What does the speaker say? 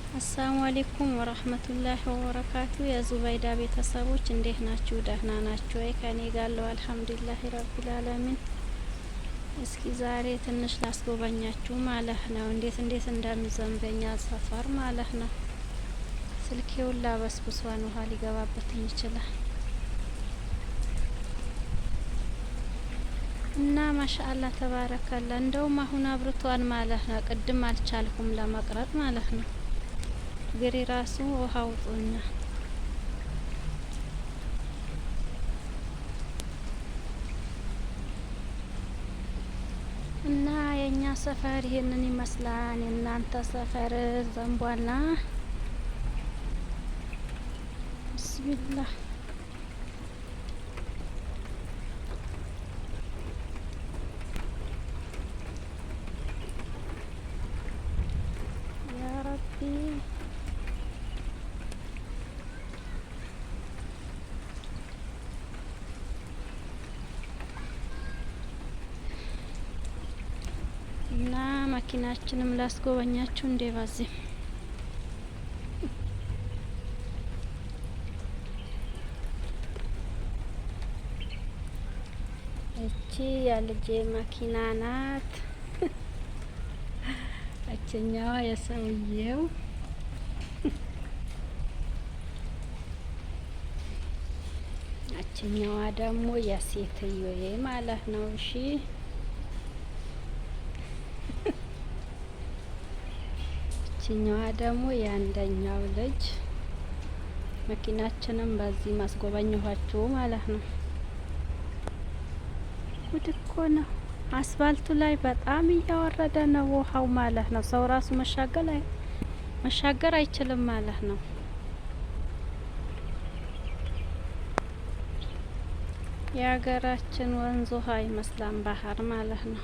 አሰላሙ አሌይኩም ወራህመቱላሂ ወበረካቱ። የዙበይዳ ቤተሰቦች እንዴት ናችሁ? ደህና ናችሁ ወይ? ከኔ ጋለው አልሐምዱሊላሂ ረቢል አለሚን። እስኪ ዛሬ ትንሽ ላስጎበኛችሁ ማለት ነው። እንዴት እንደሚዘንበኛ ሰፈር ማለት ነው። ስልኬ ሁላ በስብሷን ውሃ ሊገባበትም ይችላል እና ማሻአላ ተባረከላ። እንደውም አሁን አብርቷን ማለት ነው። ቅድም አልቻልኩም ለመቅረጥ ማለት ነው። ግሪ ራሱ ውሃ ውጡኛ እና የኛ ሰፈር ይሄንን ይመስላል። የእናንተ ሰፈር ዘንቧና ቢስሚላህ ያ ረቢ እና መኪናችንም ላስጎበኛችሁ እንዴ ባዚህ እቺ ያልጄ መኪና ናት። እችኛዋ የሰውየው እችኛዋ ደግሞ የሴትዮዬ ማለት ነው። እሺ እችኛዋ ደግሞ የአንደኛው ልጅ። መኪናችንም በዚህ ማስጎበኘኋችሁ ማለት ነው። ጉድ እኮ ነው። አስፋልቱ ላይ በጣም እያወረደ ነው ውሃው ማለት ነው። ሰው ራሱ መሻገር አይችልም ማለት ነው። የሀገራችን ወንዝ ውሃ ይመስላል ባህር ማለት ነው።